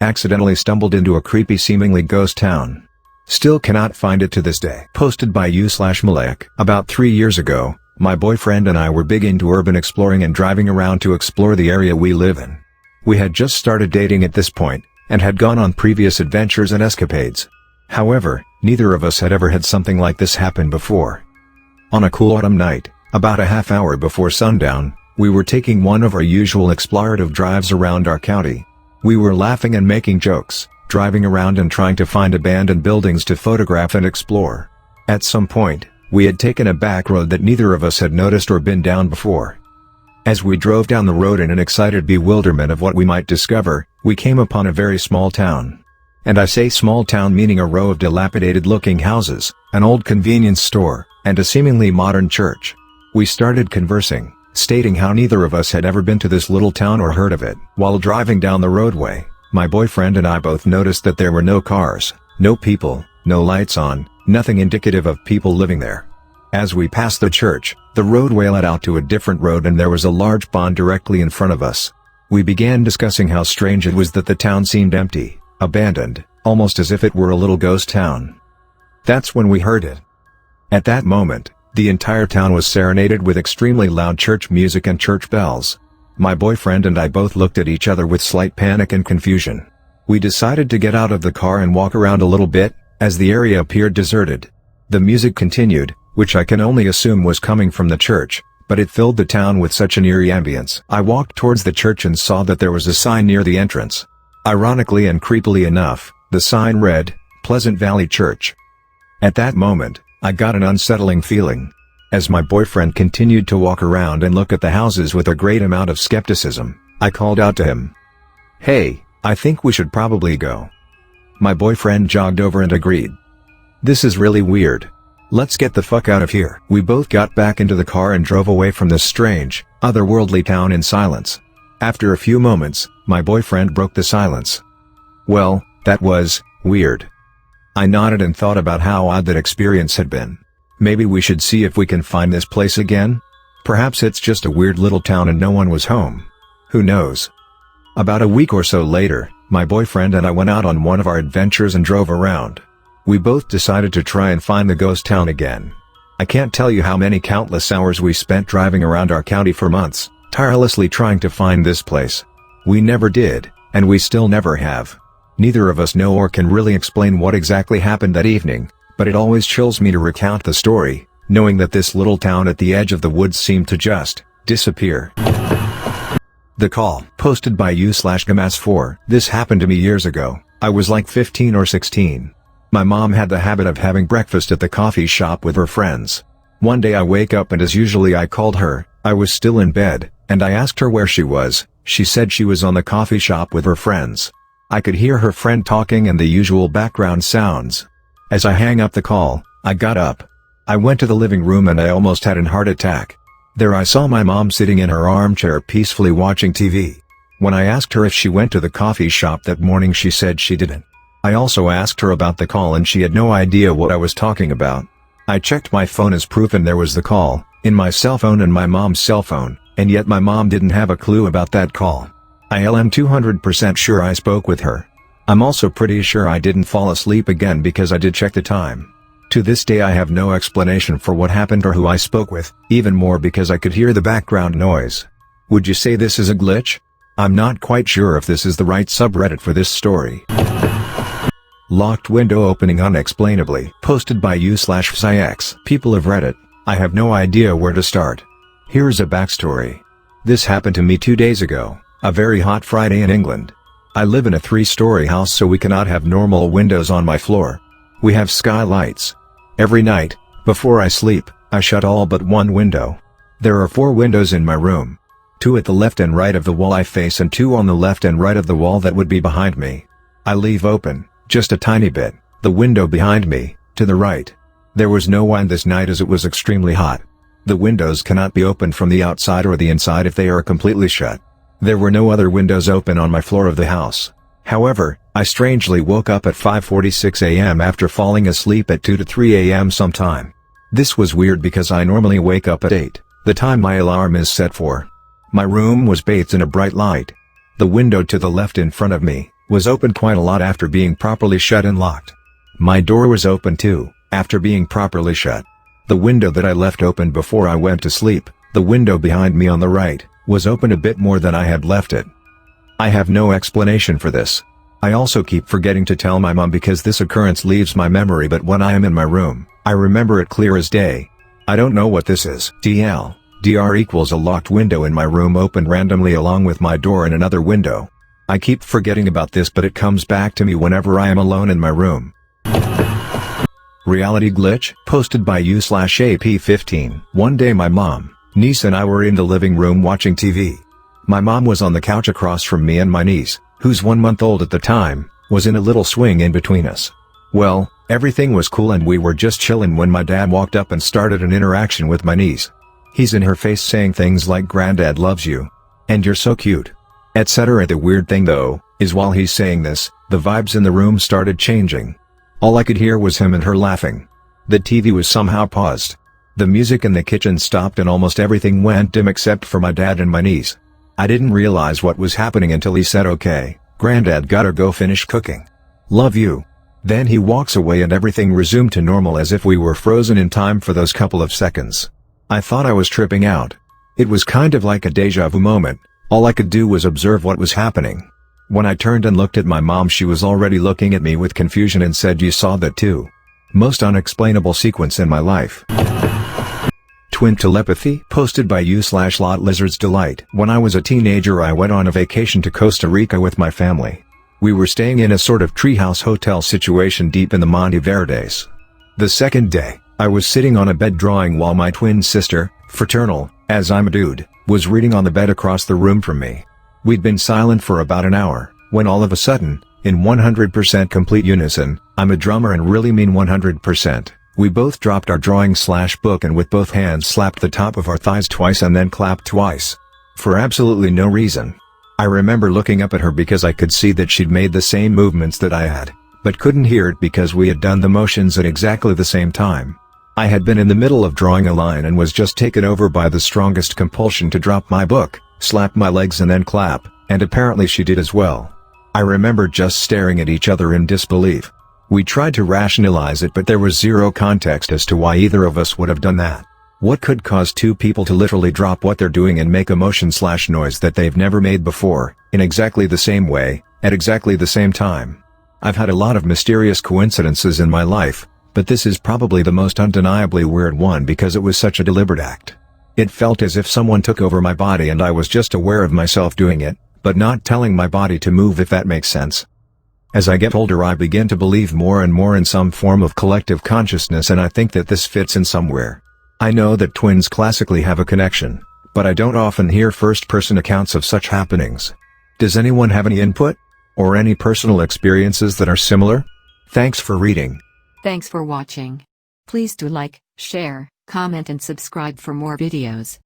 Accidentally stumbled into a creepy seemingly ghost town. Still cannot find it to this day. Posted by u/Malek. About 3 years ago, my boyfriend and I were big into urban exploring and driving around to explore the area we live in. We had just started dating at this point, and had gone on previous adventures and escapades. However, neither of us had ever had something like this happen before. On a cool autumn night, about a half hour before sundown, we were taking one of our usual explorative drives around our county. We were laughing and making jokes, driving around and trying to find abandoned buildings to photograph and explore. At some point, we had taken a back road that neither of us had noticed or been down before. As we drove down the road in an excited bewilderment of what we might discover, we came upon a very small town. And I say small town meaning a row of dilapidated-looking houses, an old convenience store, and a seemingly modern church. We started conversing, stating how neither of us had ever been to this little town or heard of it. While driving down the roadway, my boyfriend and I both noticed that there were no cars, no people, no lights on, nothing indicative of people living there. As we passed the church, the roadway led out to a different road and there was a large pond directly in front of us. We began discussing how strange it was that the town seemed empty, abandoned, almost as if it were a little ghost town. That's when we heard it. At that moment, the entire town was serenaded with extremely loud church music and church bells. My boyfriend and I both looked at each other with slight panic and confusion. We decided to get out of the car and walk around a little bit, as the area appeared deserted. The music continued, which I can only assume was coming from the church, but it filled the town with such an eerie ambience. I walked towards the church and saw that there was a sign near the entrance. Ironically and creepily enough, the sign read, Pleasant Valley Church. At that moment, I got an unsettling feeling. As my boyfriend continued to walk around and look at the houses with a great amount of skepticism, I called out to him. "Hey, I think we should probably go." My boyfriend jogged over and agreed. "This is really weird. Let's get the fuck out of here." We both got back into the car and drove away from this strange, otherworldly town in silence. After a few moments, my boyfriend broke the silence. "Well, that was weird." I nodded and thought about how odd that experience had been. Maybe we should see if we can find this place again? Perhaps it's just a weird little town and no one was home. Who knows? About a week or so later, my boyfriend and I went out on one of our adventures and drove around. We both decided to try and find the ghost town again. I can't tell you how many countless hours we spent driving around our county for months, tirelessly trying to find this place. We never did, and we still never have. Neither of us know or can really explain what exactly happened that evening, but it always chills me to recount the story, knowing that this little town at the edge of the woods seemed to just disappear. The Call. Posted by u/Gamas4. This happened to me years ago. I was like 15 or 16. My mom had the habit of having breakfast at the coffee shop with her friends. One day I wake up and as usually I called her. I was still in bed, and I asked her where she was. She said she was on the coffee shop with her friends. I could hear her friend talking and the usual background sounds. As I hang up the call, I got up. I went to the living room and I almost had an heart attack. There I saw my mom sitting in her armchair peacefully watching TV. When I asked her if she went to the coffee shop that morning, she said she didn't. I also asked her about the call and she had no idea what I was talking about. I checked my phone as proof and there was the call, in my cell phone and my mom's cell phone, and yet my mom didn't have a clue about that call. I am 200% sure I spoke with her. I'm also pretty sure I didn't fall asleep again because I did check the time. To this day I have no explanation for what happened or who I spoke with, even more because I could hear the background noise. Would you say this is a glitch? I'm not quite sure if this is the right subreddit for this story. Locked window opening unexplainably. Posted by u/Psyx. People of Reddit, I have no idea where to start. Here's a backstory. This happened to me 2 days ago, a very hot Friday in England. I live in a 3-story house so we cannot have normal windows on my floor. We have skylights. Every night, before I sleep, I shut all but one window. There are 4 windows in my room. 2 at the left and right of the wall I face and 2 on the left and right of the wall that would be behind me. I leave open, just a tiny bit, the window behind me, to the right. There was no one this night as it was extremely hot. The windows cannot be opened from the outside or the inside if they are completely shut. There were no other windows open on my floor of the house. However, I strangely woke up at 5:46 a.m. after falling asleep at 2 to 3 a.m. sometime. This was weird because I normally wake up at 8, the time my alarm is set for. My room was bathed in a bright light. The window to the left in front of me, was opened quite a lot after being properly shut and locked. My door was open too, after being properly shut. The window that I left open before I went to sleep, the window behind me on the right, was open a bit more than I had left it. I have no explanation for this. I also keep forgetting to tell my mom because this occurrence leaves my memory, but when I am in my room, I remember it clear as day. I don't know what this is. DR equals a locked window in my room opened randomly along with my door and another window. I keep forgetting about this, but it comes back to me whenever I am alone in my room. Reality glitch, posted by u/AP15. One day my mom, niece and I were in the living room watching TV. My mom was on the couch across from me, and my niece, who's 1 month old at the time, was in a little swing in between us. Well, everything was cool and we were just chillin' when my dad walked up and started an interaction with my niece. He's in her face saying things like "Granddad loves you," and "You're so cute," etc. The weird thing though, is while he's saying this, the vibes in the room started changing. All I could hear was him and her laughing. The TV was somehow paused. The music in the kitchen stopped and almost everything went dim except for my dad and my niece. I didn't realize what was happening until he said, "Okay, Granddad gotta go finish cooking. Love you." Then he walks away and everything resumed to normal as if we were frozen in time for those couple of seconds. I thought I was tripping out. It was kind of like a deja vu moment. All I could do was observe what was happening. When I turned and looked at my mom, she was already looking at me with confusion and said, "You saw that too?" Most unexplainable sequence in my life. Twin Telepathy, posted by u/Lizard's Delight. When I was a teenager, I went on a vacation to Costa Rica with my family. We were staying in a sort of treehouse hotel situation deep in the Monte Verdes. The second day, I was sitting on a bed drawing while my twin sister, fraternal, as I'm a dude, was reading on the bed across the room from me. We'd been silent for about an hour, when all of a sudden, in 100% complete unison, I'm a drummer and really mean 100%, we both dropped our drawing/book and with both hands slapped the top of our thighs twice and then clapped twice. For absolutely no reason. I remember looking up at her because I could see that she'd made the same movements that I had, but couldn't hear it because we had done the motions at exactly the same time. I had been in the middle of drawing a line and was just taken over by the strongest compulsion to drop my book, slap my legs and then clap, and apparently she did as well. I remember just staring at each other in disbelief. We tried to rationalize it, but there was zero context as to why either of us would have done that. What could cause two people to literally drop what they're doing and make a motion/noise that they've never made before, in exactly the same way, at exactly the same time? I've had a lot of mysterious coincidences in my life, but this is probably the most undeniably weird one because it was such a deliberate act. It felt as if someone took over my body and I was just aware of myself doing it, but not telling my body to move, if that makes sense. As I get older, I begin to believe more and more in some form of collective consciousness, and I think that this fits in somewhere. I know that twins classically have a connection, but I don't often hear first-person accounts of such happenings. Does anyone have any input? Or any personal experiences that are similar? Thanks for reading. Thanks for watching. Please do like, share, comment and subscribe for more videos.